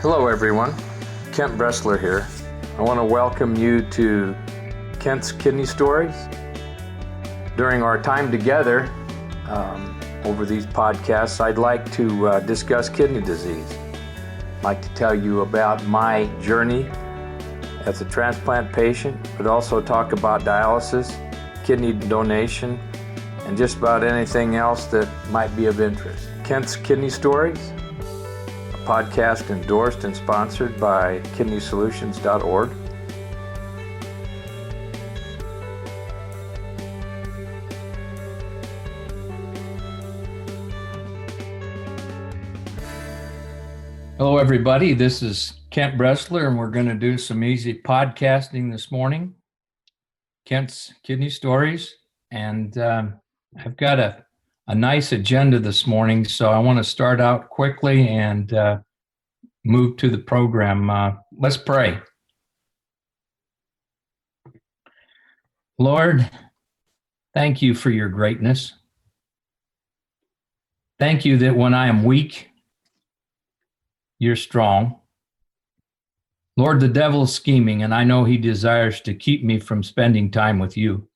Hello everyone, Kent Bressler here. I want to welcome you to Kent's Kidney Stories. During our time together over these podcasts, I'd like to discuss kidney disease. I'd like to tell you about my journey as a transplant patient, but also talk about dialysis, kidney donation, and just about anything else that might be of interest. Kent's Kidney Stories, a podcast endorsed and sponsored by kidneysolutions.org. Hello, everybody. This is Kent Bressler, and we're going to do some easy podcasting this morning. Kent's Kidney Stories, and I've got a nice agenda this morning, so I want to start out quickly and move to the program. Let's pray. Lord, thank you for your greatness. Thank you that when I am weak, you're strong. Lord, the devil's scheming, and I know he desires to keep me from spending time with you.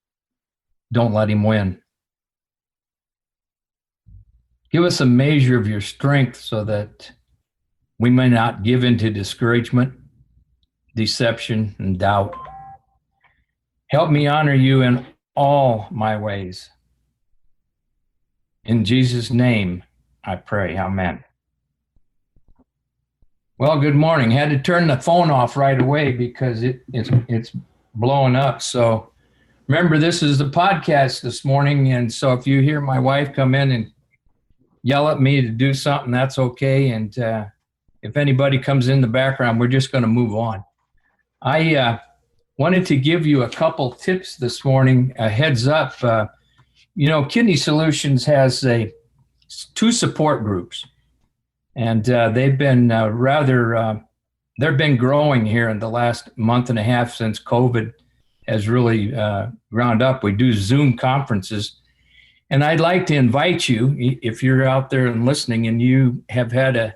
Don't let him win. Give us a measure of your strength so that we may not give into discouragement, deception, and doubt. Help me honor you in all my ways. In Jesus' name, I pray. Amen. Well, good morning. Had to turn the phone off right away because it's blowing up. So remember, this is the podcast this morning. And so if you hear my wife come in and yell at me to do something, that's okay. And if anybody comes in the background, we're just going to move on. I wanted to give you a couple tips this morning, a heads up. Kidney Solutions has two support groups. And they've been they've been growing here in the last month and a half since COVID has really ground up. We do Zoom conferences. And I'd like to invite you, if you're out there and listening and you have had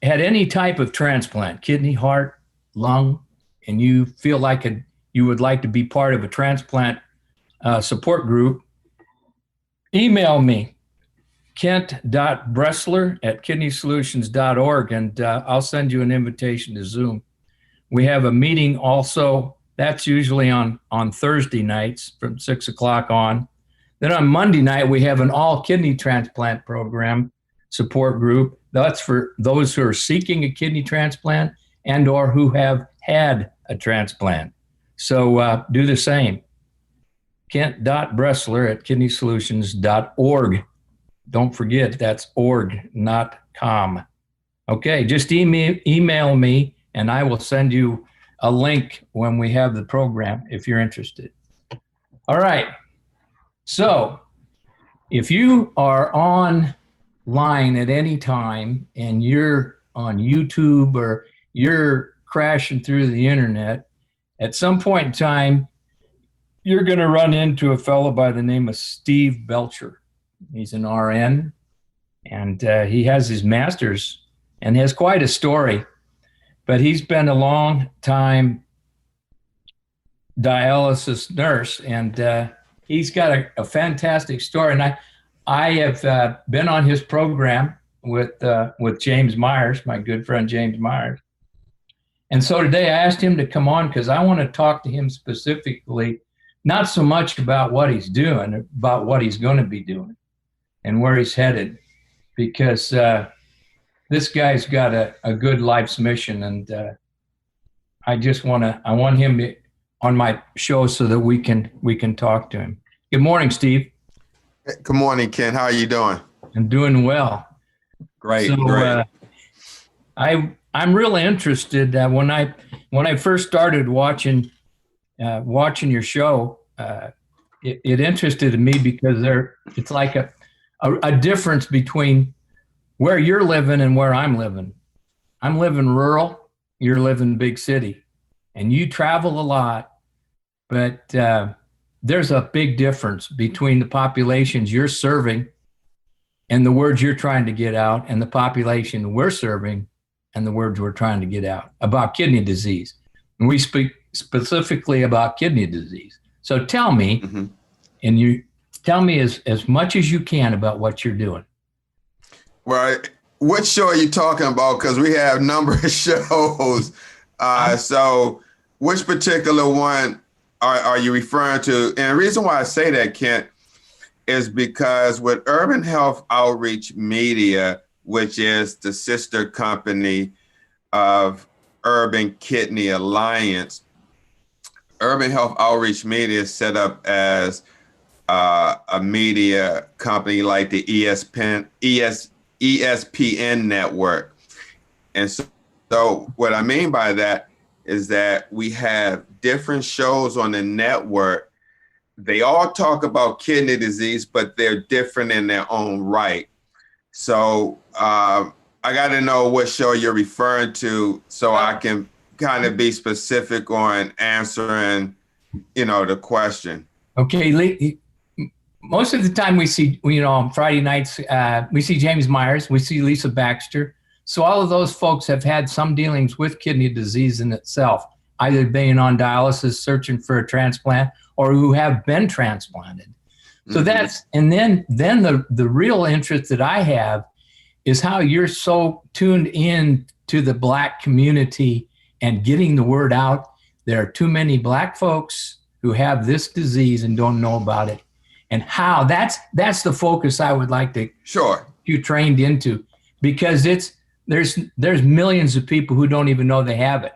any type of transplant, kidney, heart, lung, and you feel like you would like to be part of a transplant support group, email me. Kent.Bressler@kidneysolutions.org, and I'll send you an invitation to Zoom. We have a meeting also, that's usually on Thursday nights from 6 o'clock on. Then on Monday night, we have an all kidney transplant program support group. That's for those who are seeking a kidney transplant and or who have had a transplant. So do the same. Kent.Bressler@kidneysolutions.org. Don't forget, that's org, not com. Okay, just email me, and I will send you a link when we have the program if you're interested. All right. So if you are online at any time and you're on YouTube or you're crashing through the internet, at some point in time, you're going to run into a fellow by the name of Steve Belcher. He's an RN, and he has his master's and has quite a story, but he's been a long time dialysis nurse, and he's got a fantastic story. And I have been on his program with James Myers, my good friend James Myers. And so today I asked him to come on because I want to talk to him specifically, not so much about what he's doing, about what he's going to be doing and where he's headed, because this guy's got a good life's mission, and I want him on my show so that we can talk to him. Good morning, Steve. Good morning, Ken. How are you doing? I'm doing well. Great, so, great. I'm really interested when I first started watching your show. It interested me because it's like a difference between where you're living and where I'm living. I'm living rural, you're living big city, and you travel a lot, but there's a big difference between the populations you're serving and the words you're trying to get out and the population we're serving. and the words we're trying to get out about kidney disease. And we speak specifically about kidney disease. So tell me, Mm-hmm. and you tell me as much as you can about what you're doing. Well, what show are you talking about? Because we have a number of shows. So which particular one are you referring to? And the reason why I say that, Kent, is because with Urban Health Outreach Media, which is the sister company of Urban Kidney Alliance, Urban Health Outreach Media is set up as a media company like the ESPN network. And so what I mean by that is that we have different shows on the network. They all talk about kidney disease, but they're different in their own right. So I got to know what show you're referring to so I can kind of be specific on answering, the question. Okay. Most of the time we see, on Friday nights, we see James Myers, we see Lisa Baxter. So all of those folks have had some dealings with kidney disease in itself, either being on dialysis, searching for a transplant, or who have been transplanted. So that's, and then the real interest that I have is how you're so tuned in to the Black community and getting the word out. There are too many Black folks who have this disease and don't know about it. And how that's the focus I would like to you trained into, because there's millions of people who don't even know they have it.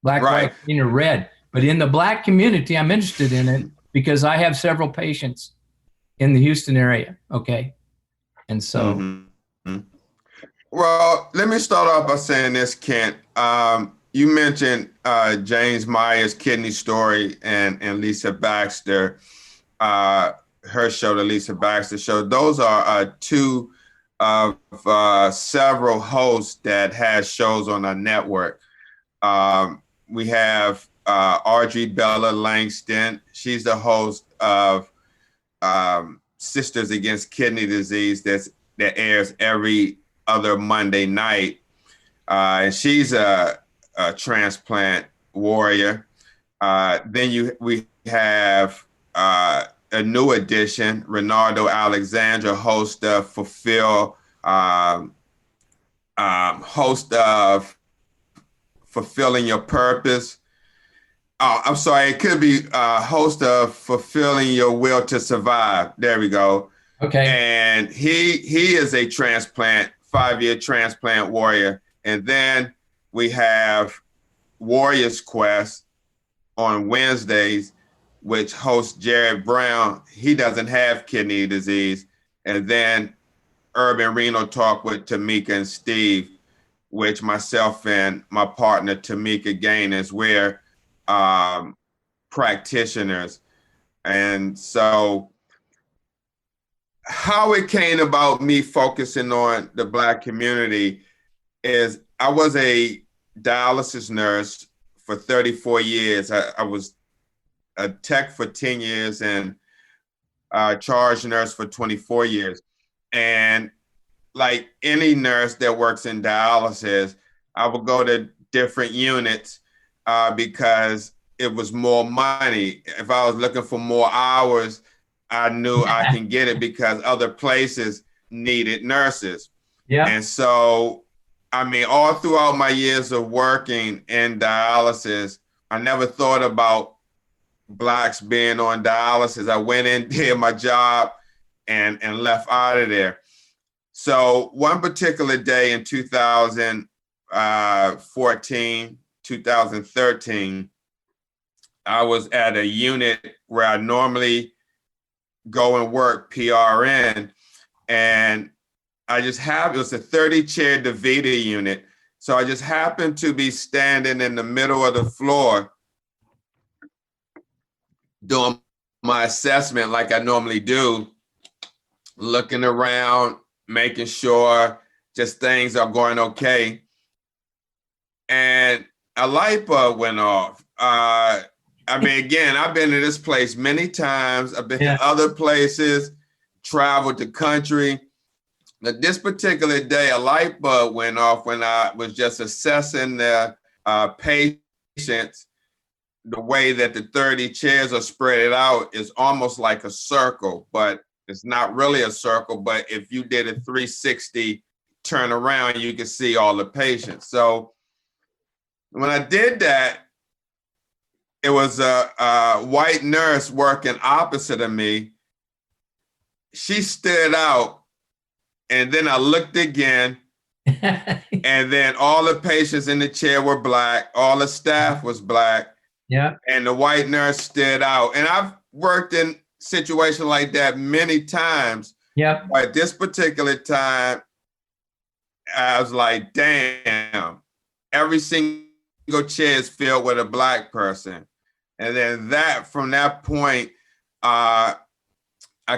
Black, white, green, or red. But in the Black community, I'm interested in it because I have several patients in the Houston area. Okay. And so. Well, let me start off by saying this, Kent. You mentioned James Myers' kidney story and Lisa Baxter, her show, the Lisa Baxter Show. Those are two of several hosts that has shows on our network. We have Audrey Bella Langston. She's the host of Sisters Against Kidney Disease that airs every other Monday night. And she's a transplant warrior. Then we have a new addition, Renaldo Alexandra, host of host of Fulfilling Your Purpose. Oh, I'm sorry, it could be host of Fulfilling Your Will to Survive. There we go. Okay. And he is a 5-year transplant warrior. And then we have Warrior's Quest on Wednesdays, which hosts Jared Brown. He doesn't have kidney disease. And then Urban Renal Talk with Tamika and Steve, which myself and my partner Tamika Gain is where practitioners. And so how it came about me focusing on the Black community is I was a dialysis nurse for 34 years. I was a tech for 10 years and a charge nurse for 24 years. And like any nurse that works in dialysis, I would go to different units because it was more money. If I was looking for more hours, I knew I can get it because other places needed nurses. Yeah. And so, all throughout my years of working in dialysis, I never thought about Blacks being on dialysis. I went in, did my job, and left out of there. So one particular day in 2014, 2013, I was at a unit where I normally go and work PRN, and it was a 30-chair DaVita unit. So I just happened to be standing in the middle of the floor doing my assessment like I normally do, looking around, making sure just things are going okay. And a light bulb went off. Again, I've been to this place many times. I've been to other places, traveled the country. Now, this particular day, a light bulb went off when I was just assessing the patients. The way that the 30 chairs are spread out is almost like a circle, but it's not really a circle. But if you did a 360 turn around, you can see all the patients. So when I did that, it was a white nurse working opposite of me. She stood out, and then I looked again, and then all the patients in the chair were black. All the staff was black. Yeah. And the white nurse stood out. And I've worked in situations like that many times. Yep. But this particular time, I was like, damn, every single chair is filled with a black person. And then from that point, I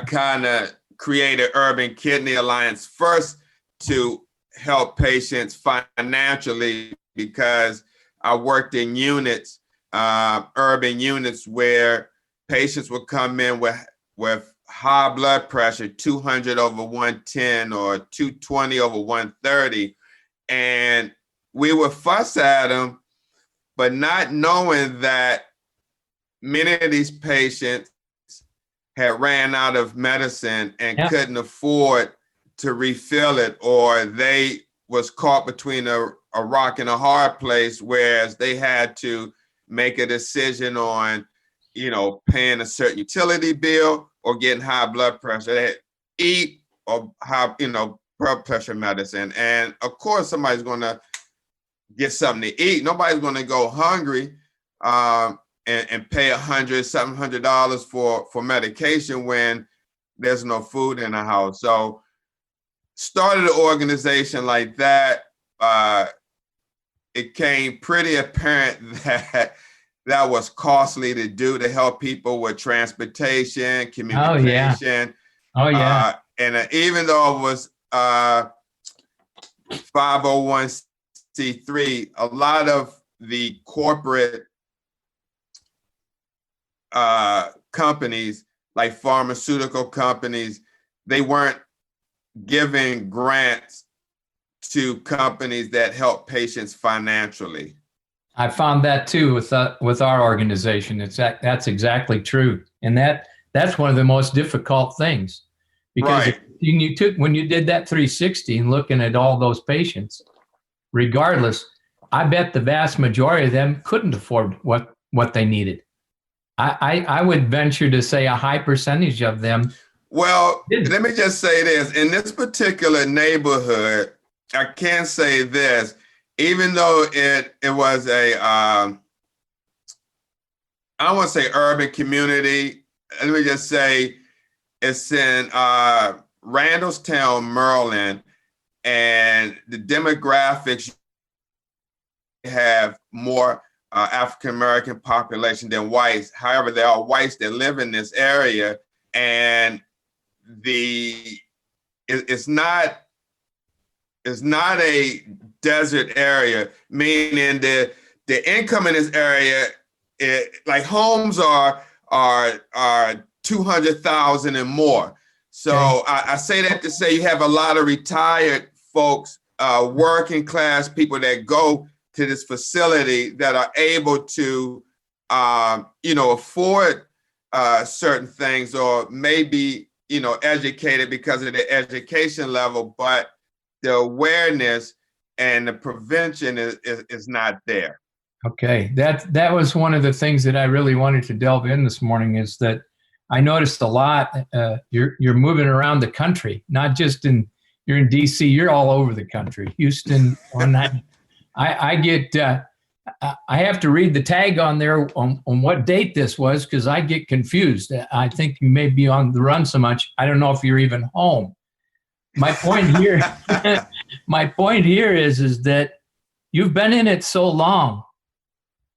kind of created Urban Kidney Alliance first to help patients financially, because I worked in units, urban units, where patients would come in with high blood pressure, 200 over 110 or 220 over 130. And we would fuss at them, but not knowing that many of these patients had ran out of medicine and couldn't afford to refill it, or they was caught between a rock and a hard place, whereas they had to make a decision on, paying a certain utility bill or getting high blood pressure. They had to eat or have, blood pressure medicine. And of course, somebody's going to get something to eat. Nobody's going to go hungry and pay $700 for medication when there's no food in the house. So started an organization like that. It came pretty apparent that was costly to do, to help people with transportation, communication. Oh yeah. And even though it was 501c3, a lot of the corporate companies, like pharmaceutical companies, they weren't giving grants to companies that help patients financially. I found that too with our organization. That's exactly true, and that's one of the most difficult things, because right. when you did that 360 and looking at all those patients, regardless, I bet the vast majority of them couldn't afford what they needed. I would venture to say a high percentage of them. Well, let me just say this. In this particular neighborhood, I can say this, even though it was I don't want to say urban community, let me just say it's in Randallstown, Maryland, and the demographics have more African-American population than whites. However, there are whites that live in this area, and it's not a desert area, meaning the income in this area, like homes are 200,000 and more. So okay. I say that to say you have a lot of retired folks, working class people that go to this facility that are able to, afford certain things, or maybe, educated because of the education level, but the awareness and the prevention is not there. Okay, that was one of the things that I really wanted to delve in this morning, is that I noticed a lot. You're moving around the country, not just you're in DC. You're all over the country, Houston. I get. I have to read the tag on there on what date this was, because I get confused. I think you may be on the run so much. I don't know if you're even home. My point here is that you've been in it so long.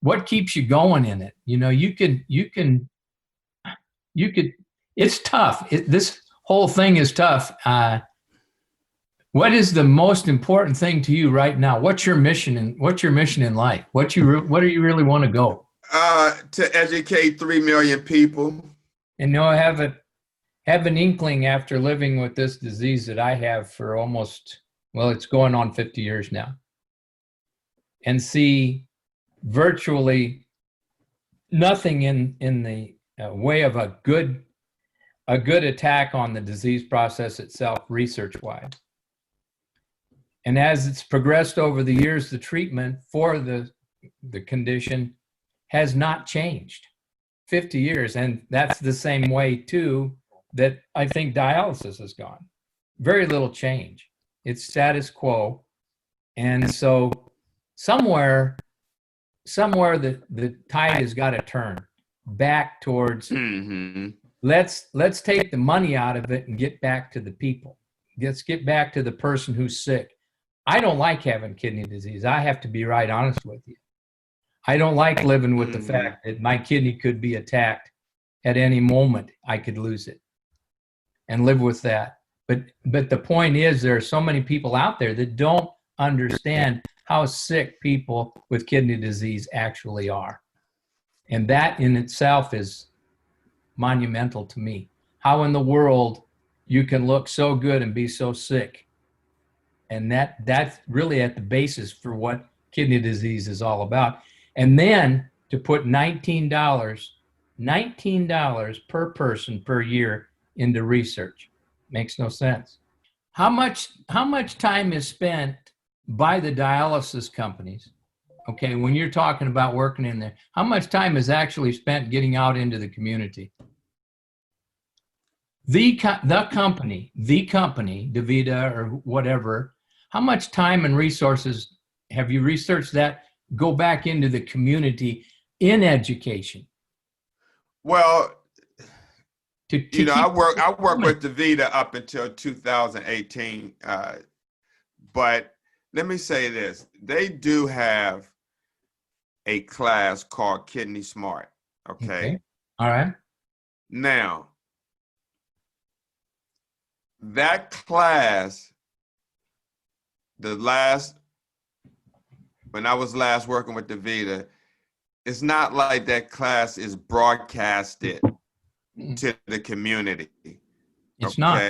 What keeps you going in it? You could, it's tough. This whole thing is tough. What is the most important thing to you right now? What's your mission in life? Where do you really want to go? To educate 3 million people. And have have an inkling after living with this disease that I have for almost, well, it's going on 50 years now, and see virtually nothing in the way of a good attack on the disease process itself, research-wise. And as it's progressed over the years, the treatment for the condition has not changed. 50 years, and that's the same way too that I think dialysis has gone. Very little change. It's status quo. And so somewhere the tide has got to turn back towards let's take the money out of it and get back to the people. Let's get back to the person who's sick. I don't like having kidney disease. I have to be right honest with you. I don't like living with the fact that my kidney could be attacked at any moment. I could lose it and live with that. But the point is, there are so many people out there that don't understand how sick people with kidney disease actually are. And that in itself is monumental to me. How in the world you can look so good and be so sick. And that's really at the basis for what kidney disease is all about. And then to put $19 per person per year into research makes no sense. How much time is spent by the dialysis companies? Okay, when you're talking about working in there, how much time is actually spent getting out into the community? The company, DaVita or whatever, how much time and resources have you researched that go back into the community in education? Well, I work going. with DaVita up until 2018. But let me say this: they do have a class called Kidney Smart. Okay. All right. Now, that class, when I was last working with DaVita, it's not like that class is broadcasted to the community. It's not.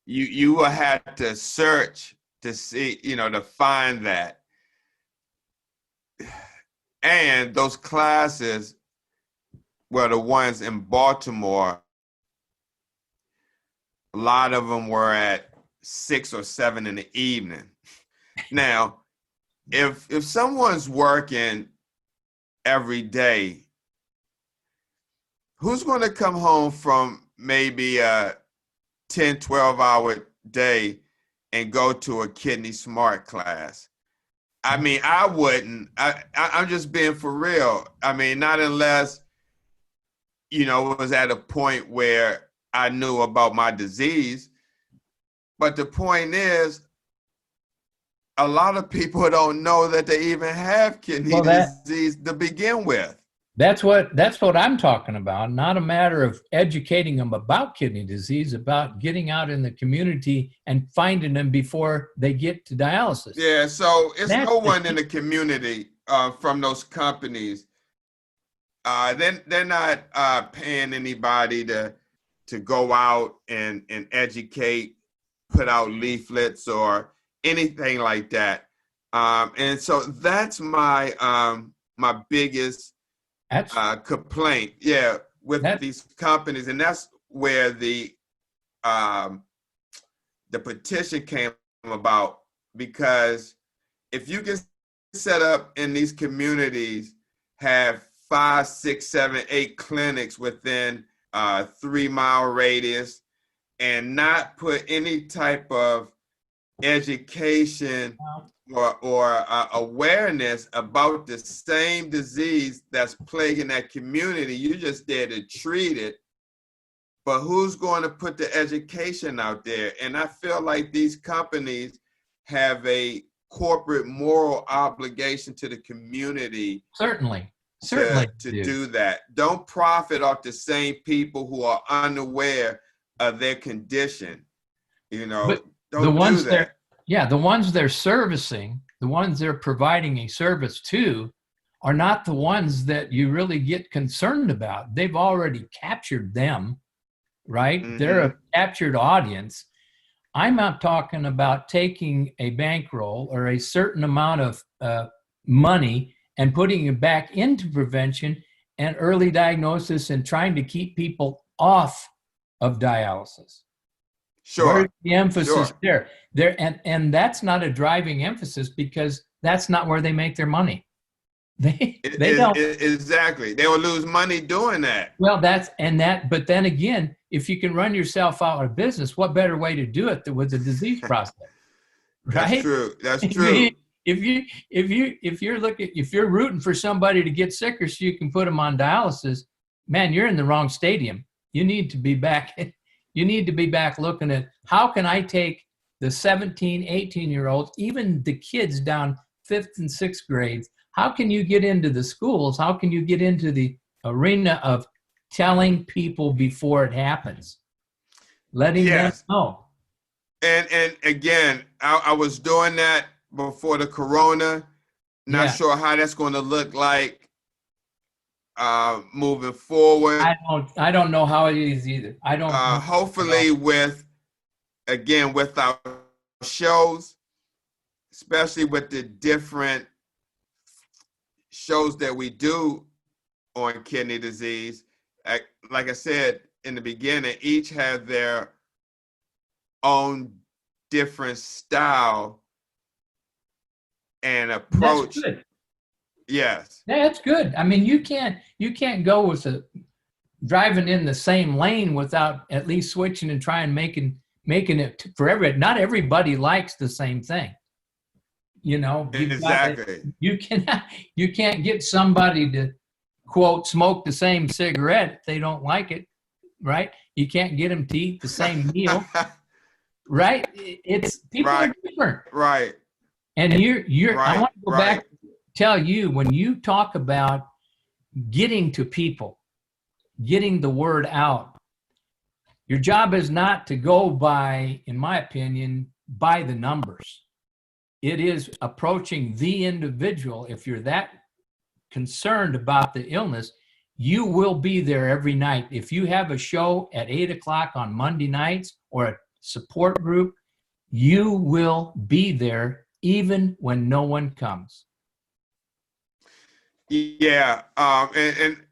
You will have to search to see, to find that. And those classes were the ones in Baltimore. A lot of them were at 6 or 7 in the evening. Now, if someone's working every day, who's going to come home from maybe a 10, 12-hour day and go to a Kidney Smart class? I mean, I wouldn't. I'm just being for real. I mean, not unless, it was at a point where I knew about my disease. But the point is, a lot of people don't know that they even have kidney disease to begin with. That's what I'm talking about. Not a matter of educating them about kidney disease, about getting out in the community and finding them before they get to dialysis. Yeah, so it's no one in the community from those companies. They're not paying anybody to go out and educate, put out leaflets or anything like that. And so that's my my biggest complaint, with these companies, and that's where the petition came about. Because if you can set up in these communities, have 5, 6, 7, 8 clinics within a 3-mile radius, and not put any type of education or awareness about the same disease that's plaguing that community, you're just there to treat it. But who's going to put the education out there? And I feel like these companies have a corporate moral obligation to the community. Certainly To do that. Don't profit off the same people who are unaware of their condition. But don't the ones do that. the ones they're servicing, the ones they're providing a service to, are not the ones that you really get concerned about. They've already captured them. right? They're Mm-hmm. a captured audience. I'm not talking about taking a bankroll or a certain amount of money and putting it back into prevention and early diagnosis and trying to keep people off of dialysis. Where's Sure. the emphasis Sure. there? And that's not a driving emphasis because that's not where they make their money. They don't. Exactly. They will lose money doing that. Well, but then again, if you can run yourself out of business, what better way to do it than with the disease process, That's right? true. That's I mean, true. if you're rooting for somebody to get sicker so you can put them on dialysis, man, you're in the wrong stadium. You need to be back. You need to be back looking at how can I take the 17, 18-year-olds, even the kids down fifth and sixth grades. How can you get into the schools? How can you get into the arena of telling people before it happens, letting them Yes. know? And again, I was doing that before the corona. Not Yeah. sure how that's going to look like moving forward. I don't know how it is either. I don't know. Hopefully with our shows, especially with the different shows that we do on kidney disease, like I said in the beginning, each have their own different style and approach. That's good. Yes. That's good. I mean, you can't go with driving in the same lane without at least switching and trying making it for everybody. Not everybody likes the same thing. Exactly. You can't get somebody to quote smoke the same cigarette if they don't like it, right? You can't get them to eat the same meal, right? It's people Right. are different, Right. and you're. Right. I want to go back and tell you when you talk about getting to people, getting the word out. Your job is not to go by, in my opinion, by the numbers. It is approaching the individual. If you're that concerned about the illness, you will be there every night. If you have a show at 8 o'clock on Monday nights or a support group, you will be there even when no one comes. Yeah. And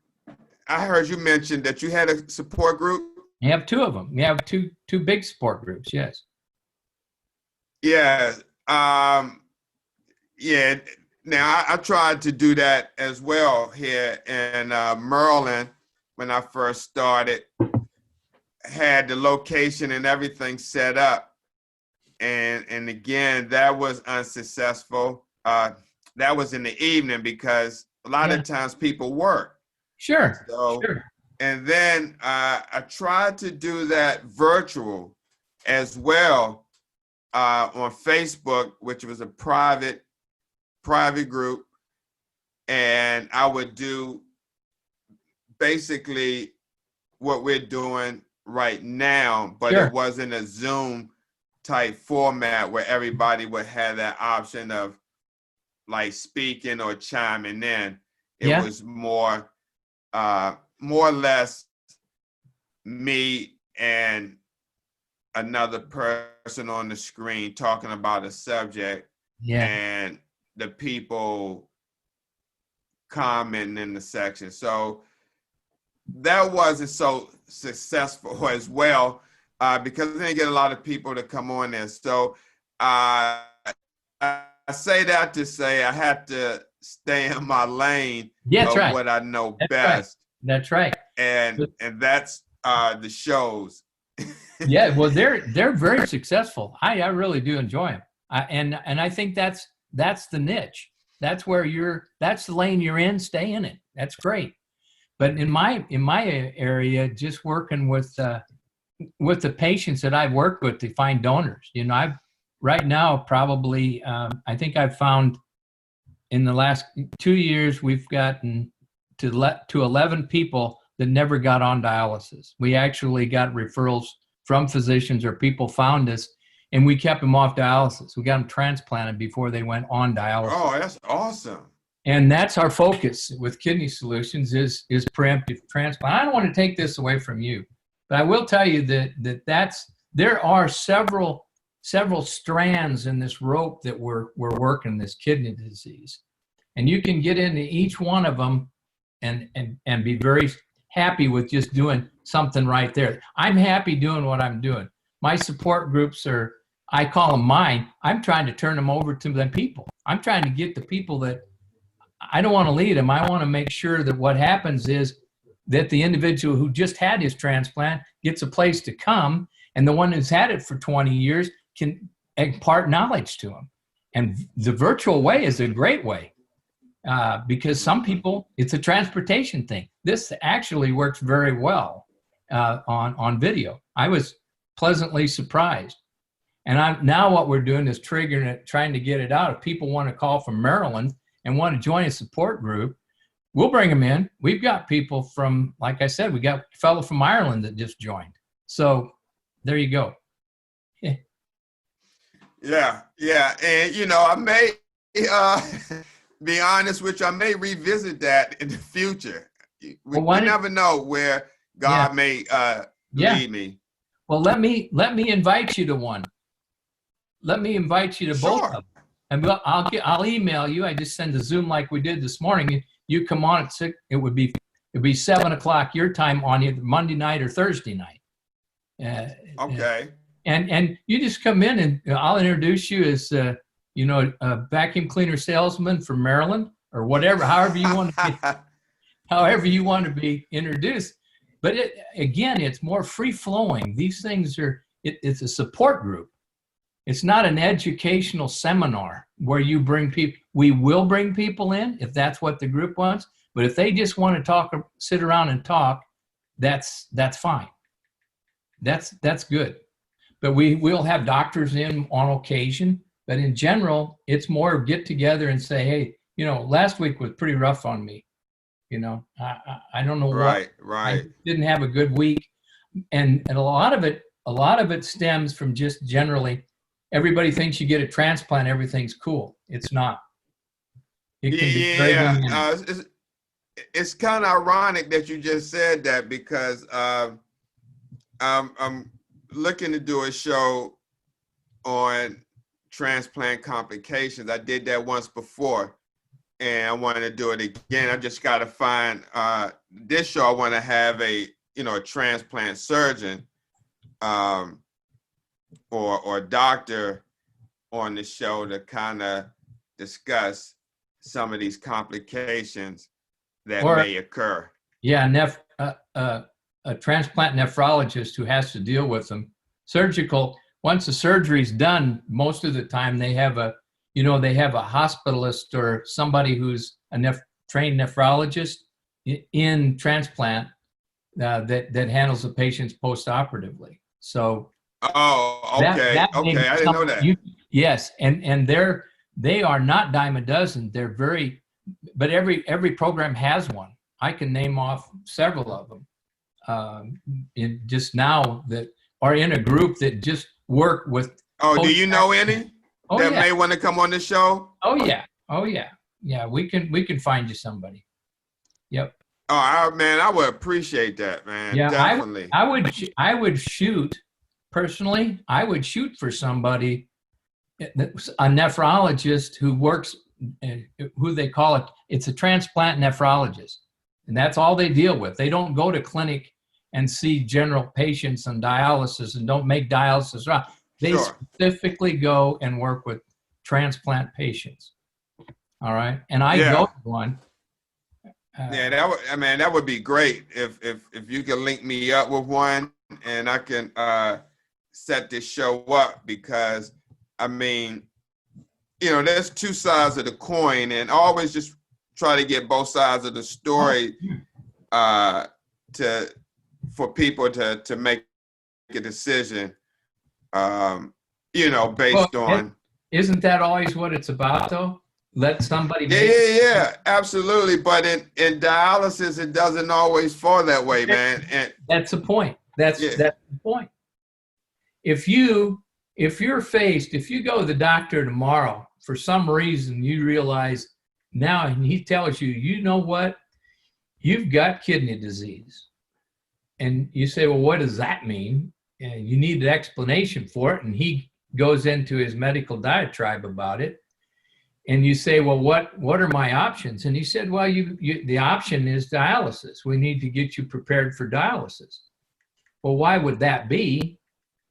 I heard you mention that you had a support group. You have two of them. You have two big support groups. Yes. Yeah. Yeah. Now I tried to do that as well here in Maryland when I first started. Had the location and everything set up, and again that was unsuccessful. That was in the evening because a lot of times people work. Sure. So, sure. And then I tried to do that virtual as well on Facebook, which was a private group, and I would do basically what we're doing right now, but Sure. It wasn't a Zoom type format where everybody would have that option of like speaking or chiming in. It was more or less me and another person on the screen talking about a subject, and the people commenting in the section. So that wasn't so successful as well because I didn't get a lot of people to come on there. So I say that to say I had to stay in my lane of what I know best. That's right. And that's the shows. Yeah, well, they're very successful. I really do enjoy them. And I think that's the niche. That's that's the lane you're in. Stay in it. That's great. But in my area, just working with the patients that I've worked with to find donors, I've right now probably I think I've found in the last 2 years we've gotten to 11 people that never got on dialysis. We actually got referrals from physicians or people found us, and we kept them off dialysis. We got them transplanted before they went on dialysis. Oh, that's awesome. And that's our focus with Kidney Solutions is preemptive transplant. I don't want to take this away from you. But I will tell you that there are several strands in this rope that we're working this kidney disease, and you can get into each one of them and be very happy with just doing something right there. I'm happy doing what I'm doing. My support groups are, I call them mine. I'm trying to turn them over to the people. I'm trying to get the people that I don't want to lead them. I want to make sure that what happens is that the individual who just had his transplant gets a place to come, and the one who's had it for 20 years can impart knowledge to them. And the virtual way is a great way because some people, it's a transportation thing. This actually works very well on video. I was pleasantly surprised. And now what we're doing is triggering it, trying to get it out. If people want to call from Maryland and want to join a support group, we'll bring them in. We've got people from, like I said, we got a fellow from Ireland that just joined. So there you go. Yeah. And, I may be honest with you, I may revisit that in the future. We never know where God may lead me. Well, let me invite you to one. Let me invite you to both of them. And I'll email you. I just send a Zoom like we did this morning. You come on at 6. It would be 7:00 your time on either Monday night or Thursday night. Okay. And you just come in and I'll introduce you as a vacuum cleaner salesman from Maryland or whatever, however you want to be introduced. But it's more free flowing. These things it's a support group. It's not an educational seminar where you bring people. We will bring people in if that's what the group wants. But if they just want to talk or sit around and talk, that's fine. That's good. But we'll have doctors in on occasion. But in general, it's more get together and say, hey, last week was pretty rough on me. I don't know right. I didn't have a good week. And a lot of it stems from just generally everybody thinks you get a transplant, everything's cool. It's not. It can be very it's kind of ironic that you just said that because I'm looking to do a show on transplant complications. I did that once before and I wanted to do it again. I just got to find this show. I want to have a transplant surgeon or doctor on the show to kind of discuss some of these complications that may occur. Yeah, a transplant nephrologist who has to deal with them. Once the surgery's done, most of the time they have a hospitalist or somebody who's a trained nephrologist in transplant that handles the patients post-operatively. So okay. I didn't know that. Yes, and they are not dime a dozen. They're but every program has one. I can name off several of them just now that are in a group that just work with. Oh, do you know any that may want to come on the show? Oh yeah. We can find you somebody. Yep. Oh man, I would appreciate that, man. Yeah, definitely. I would shoot personally. I would shoot for somebody, a nephrologist who works, who they call it. It's a transplant nephrologist, and that's all they deal with. They don't go to clinic and see general patients on dialysis and don't make dialysis right. They specifically go and work with transplant patients. All right, and I go to one. That would be great if you can link me up with one and I can set this show up because there's two sides of the coin and always just try to get both sides of the story for people to make a decision based on. Isn't that always what it's about though? Let somebody absolutely. But in dialysis, it doesn't always fall that way, man. And that's the point. That's the point. If you go to the doctor tomorrow, for some reason you realize now, and he tells you, you know what? You've got kidney disease. And you say, well, what does that mean? And you need an explanation for it. And he goes into his medical diatribe about it. And you say, well, what are my options? And he said, well, the option is dialysis. We need to get you prepared for dialysis. Well, why would that be?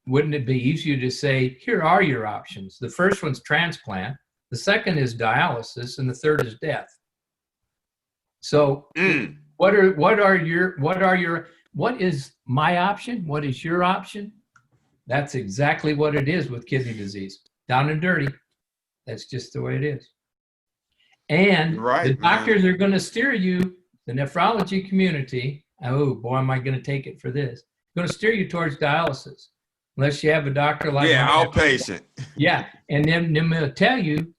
Wouldn't it be easier to say, here are your options? The first one's transplant. The second is dialysis. And the third is death. So what is my option? What is your option? That's exactly what it is with kidney disease. Down and dirty. That's just the way it is. And the doctors are going to steer you, the nephrology community, oh boy, am I going to take it for this, going to steer you towards dialysis. Unless you have a doctor like outpatient. Yeah, and then they'll tell you,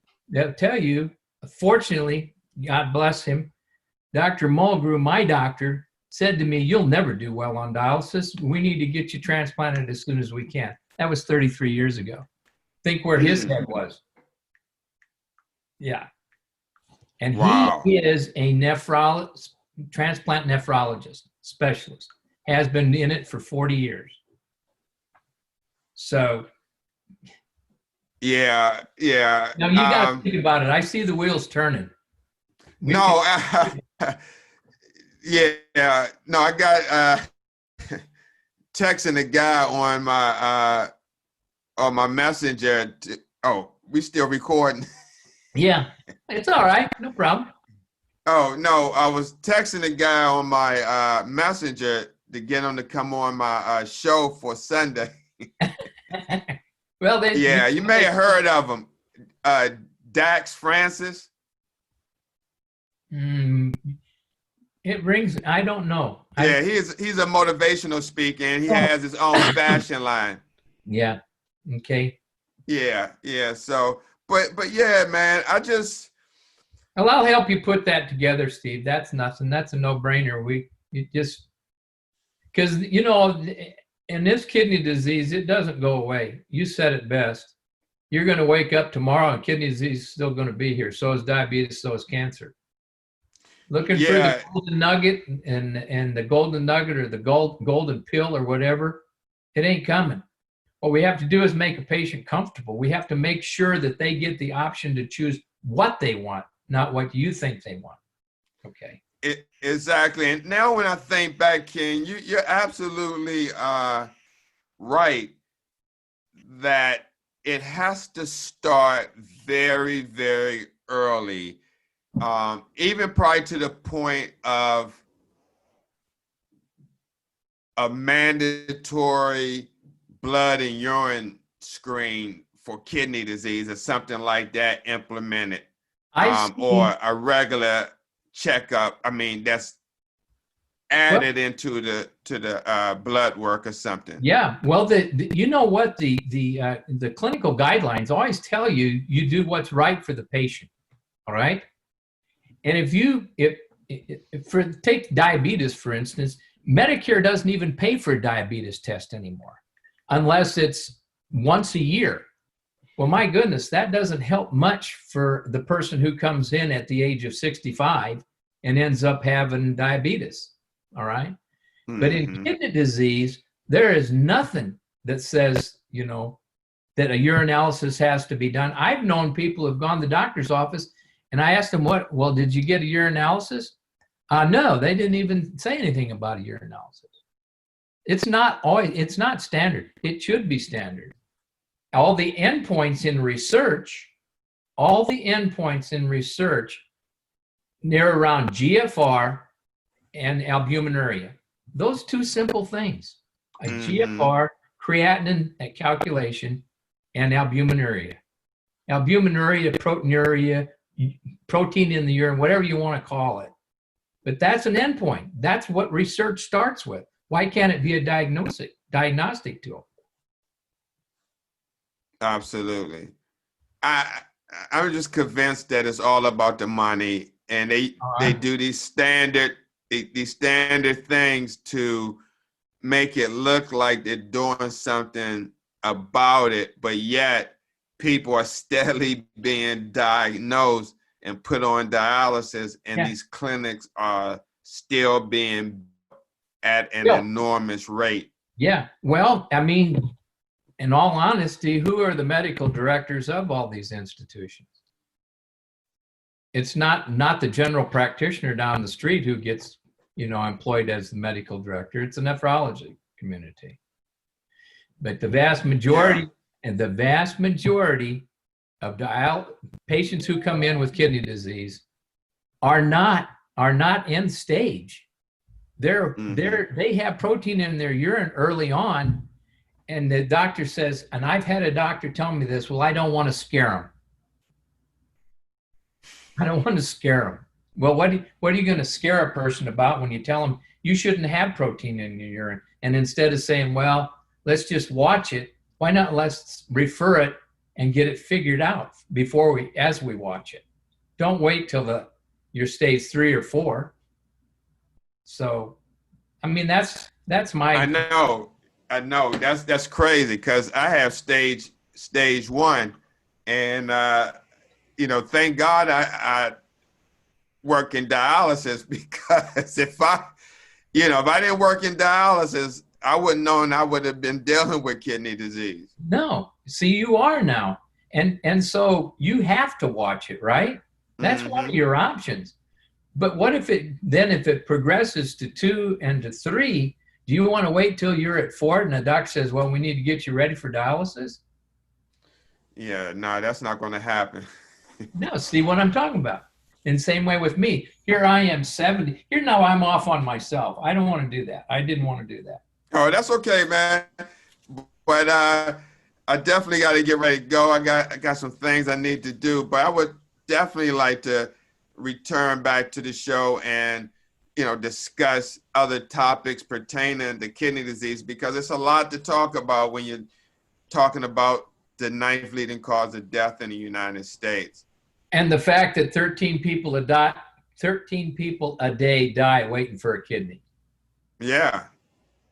fortunately, God bless him, Dr. Mulgrew, my doctor, said to me, you'll never do well on dialysis. We need to get you transplanted as soon as we can. That was 33 years ago. Think where his head was. Yeah. And he is a transplant nephrologist, specialist, has been in it for 40 years. So. Yeah. Now you got to think about it. I see the wheels turning. I got texting a guy on my messenger. We still recording? Yeah, it's all right. No problem. Oh, no, I was texting a guy on my messenger to get him to come on my show for Sunday. Well, you may have heard of him. Dax Francis. It rings. I don't know. Yeah, he's a motivational speaker, and he has his own fashion line. Yeah. Okay. Yeah. So, but yeah, man, Well, I'll help you put that together, Steve. That's nothing. That's a no-brainer. Because in this kidney disease, it doesn't go away. You said it best. You're going to wake up tomorrow and kidney disease is still going to be here. So is diabetes. So is cancer. Looking for the golden nugget and the golden nugget or the golden pill or whatever, it ain't coming. What we have to do is make a patient comfortable. We have to make sure that they get the option to choose what they want, not what you think they want. Okay. Exactly. And now when I think back, Ken, you're absolutely right that it has to start very, very early. Even prior to the point of a mandatory blood and urine screen for kidney disease or something like that implemented, or a regular checkup. I mean, that's added into the blood work or something. Yeah. Well, the clinical guidelines always tell you do what's right for the patient. All right. And take diabetes, for instance, Medicare doesn't even pay for a diabetes test anymore unless it's once a year. Well, my goodness, that doesn't help much for the person who comes in at the age of 65 and ends up having diabetes. All right. Mm-hmm. But in kidney disease, there is nothing that says, that a urinalysis has to be done. I've known people who've gone to the doctor's office and I asked them, did you get a urinalysis? No, they didn't even say anything about a urinalysis. It's not standard. It should be standard. All the endpoints in research near around GFR and albuminuria. Those two simple things, a GFR, creatinine calculation, and albuminuria. Albuminuria, proteinuria, protein in the urine, whatever you want to call it. But that's an endpoint. That's what research starts with. Why can't it be a diagnostic tool? Absolutely. I'm just convinced that it's all about the money, and they do these standard things to make it look like they're doing something about it, but yet people are steadily being diagnosed and put on dialysis, and these clinics are still being at an Yeah. enormous rate. Yeah. Well, I mean, in all honesty, who are the medical directors of all these institutions? It's not the general practitioner down the street who gets, employed as the medical director. It's the nephrology community. But the vast majority of patients who come in with kidney disease are not end stage. They have protein in their urine early on, and the doctor says, and I've had a doctor tell me this, well, I don't want to scare them. I don't want to scare them. Well, what are you going to scare a person about when you tell them you shouldn't have protein in your urine? And instead of saying, well, let's just watch it, why not let's refer it and get it figured out as we watch it. Don't wait till you're stage 3 or 4. So, I mean, that's my. I know. That's crazy, because I have stage 1, and thank God I work in dialysis, because if I didn't work in dialysis, I wouldn't known I would have been dealing with kidney disease. No, see, you are now, and so you have to watch it, right? That's one of your options. But what if it progresses to 2 and to 3? Do you want to wait till you're at 4 and the doctor says, well, we need to get you ready for dialysis? Yeah, no, that's not going to happen. No, see what I'm talking about. And same way with me. Here I am 70. Here now I'm off on myself. I don't want to do that. I didn't want to do that. Oh, that's okay, man. But I definitely got to get ready to go. I got some things I need to do. But I would definitely like to return back to the show and discuss other topics pertaining to kidney disease, because it's a lot to talk about when you're talking about the 9th leading cause of death in the United States. And the fact that 13 people a day die waiting for a kidney. Yeah.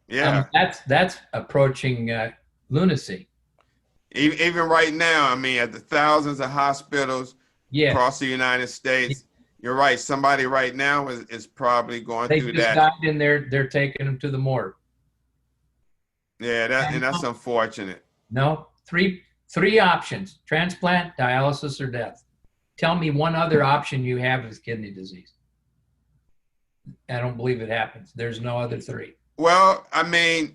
That's approaching lunacy. Even right now, I mean, at the thousands of hospitals across the United States, you're right. Somebody right now is probably going through that. They just died and they're taking them to the morgue. Yeah, that's unfortunate. No, three options: transplant, dialysis, or death. Tell me one other option you have with kidney disease. I don't believe it happens. There's no other 3. Well, I mean,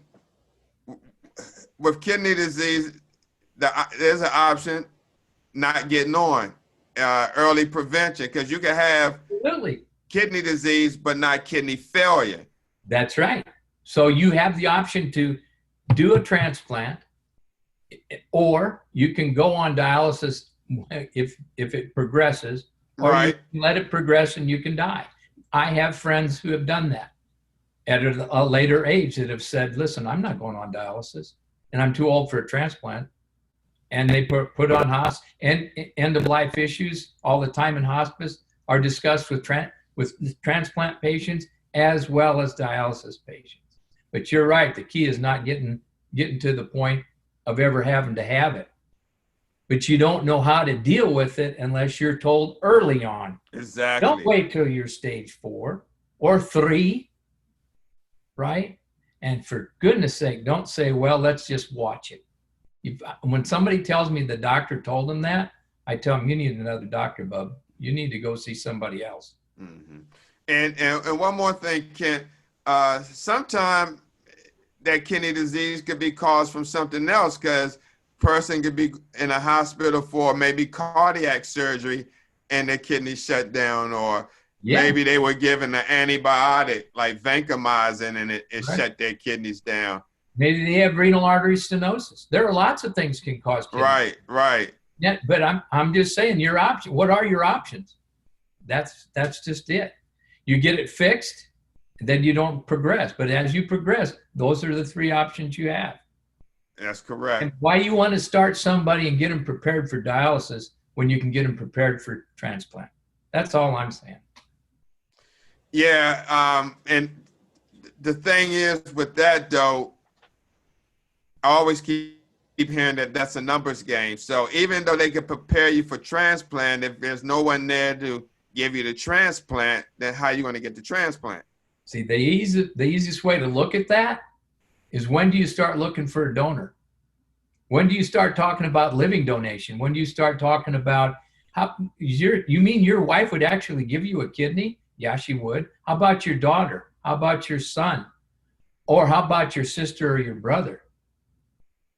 with kidney disease, there's an option: not getting on, early prevention, because you can have kidney disease but not kidney failure. That's right. So you have the option to do a transplant, or you can go on dialysis if it progresses, or you can let it progress and you can die. I have friends who have done that at a later age that have said, listen, I'm not going on dialysis and I'm too old for a transplant. And they put on hospice, and end of life issues all the time in hospice are discussed with transplant patients as well as dialysis patients. But you're right, the key is not getting to the point of ever having to have it. But you don't know how to deal with it unless you're told early on. Exactly. Don't wait till you're stage 4 or 3, right? And for goodness sake, don't say, well, let's just watch it. When somebody tells me the doctor told them that, I tell them, you need another doctor, bub. You need to go see somebody else. Mm-hmm. And one more thing, Kent. Sometimes that kidney disease could be caused from something else, because person could be in a hospital for maybe cardiac surgery and their kidney shut down, or maybe they were given an antibiotic like vancomycin and it shut their kidneys down. Maybe they have renal artery stenosis. There are lots of things can cause kidney. Right. Yeah, but I'm just saying your option. What are your options? That's just it. You get it fixed, then you don't progress. But as you progress, those are the 3 options you have. That's correct. And why you want to start somebody and get them prepared for dialysis when you can get them prepared for transplant? That's all I'm saying. Yeah, and the thing is with that, though, I always keep hearing that that's a numbers game. So even though they can prepare you for transplant, if there's no one there to give you the transplant, then how are you going to get the transplant? See, the easiest way to look at that is, when do you start looking for a donor? When do you start talking about living donation? When do you start talking about you mean your wife would actually give you a kidney? Yeah, she would. How about your daughter? How about your son? Or how about your sister or your brother?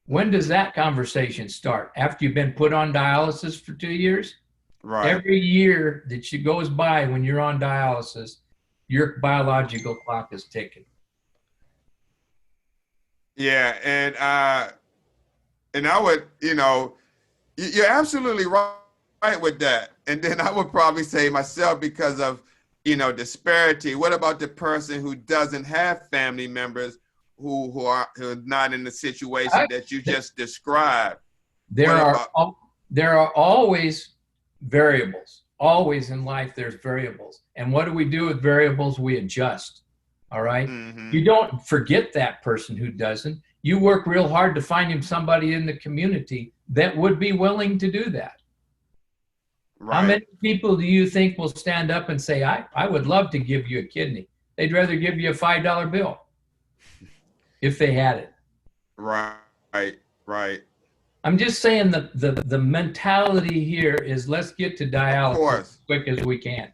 When does that conversation start? After you've been put on dialysis for 2 years? Right. Every year that goes by when you're on dialysis, your biological clock is ticking. Yeah, and I would, you're absolutely right with that. And then I would probably say myself, because of, disparity. What about the person who doesn't have family members who are not in the situation that you just described? There are always variables. Always in life, there's variables. And what do we do with variables? We adjust. All right. Mm-hmm. You don't forget that person who doesn't. You work real hard to find him somebody in the community that would be willing to do that. Right. How many people do you think will stand up and say, I would love to give you a kidney? They'd rather give you a $5 bill if they had it. Right. I'm just saying the mentality here is, let's get to dialysis as quick as we can.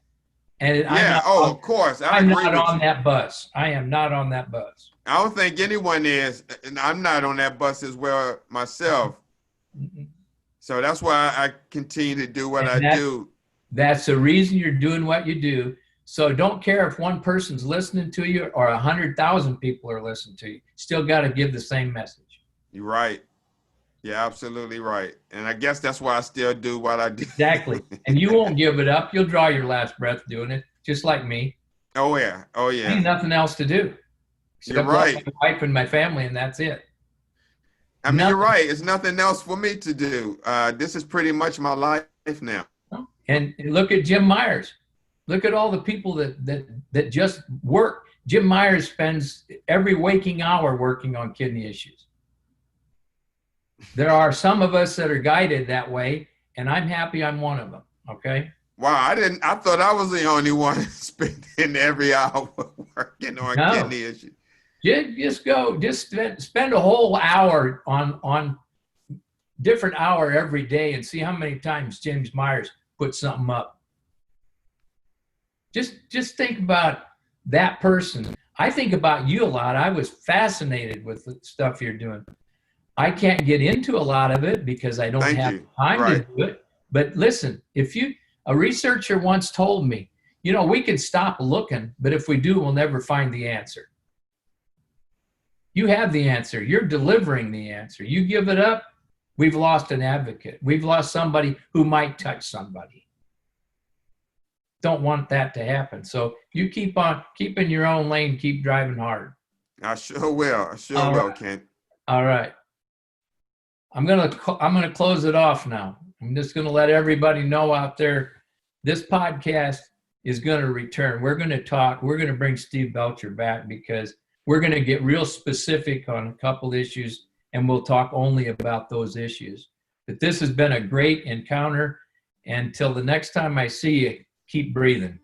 And of course. I'm not on that bus. I am not on that bus. I don't think anyone is, and I'm not on that bus as well myself. So that's why I continue to do what I do. That's the reason you're doing what you do. So don't care if one person's listening to you or 100,000 people are listening to you. Still got to give the same message. You're right. You're absolutely right. And I guess that's why I still do what I do. Exactly. And you won't give it up. You'll draw your last breath doing it, just like me. Oh, yeah. Ain't nothing else to do. You're right. My wife and my family, and that's it. I mean, you're right. It's nothing else for me to do. This is pretty much my life now. And look at Jim Myers. Look at all the people that just work. Jim Myers spends every waking hour working on kidney issues. There are some of us that are guided that way, and I'm happy I'm one of them. Okay. Wow, I thought I was the only one spending every hour working on kidney issues. Just spend a whole hour on different hour every day and see how many times James Myers put something up. Just think about that person. I think about you a lot. I was fascinated with the stuff you're doing. I can't get into a lot of it because I don't have time to do it. But listen, a researcher once told me, we could stop looking, but if we do, we'll never find the answer. You have the answer. You're delivering the answer. You give it up, we've lost an advocate. We've lost somebody who might touch somebody. Don't want that to happen. So you keep on keeping your own lane, keep driving hard. I sure will. Will, Kent. All right. I'm gonna close it off now. I'm just gonna let everybody know out there, this podcast is gonna return. We're gonna bring Steve Belcher back because we're gonna get real specific on a couple issues, and we'll talk only about those issues. But this has been a great encounter. Until the next time I see you, keep breathing.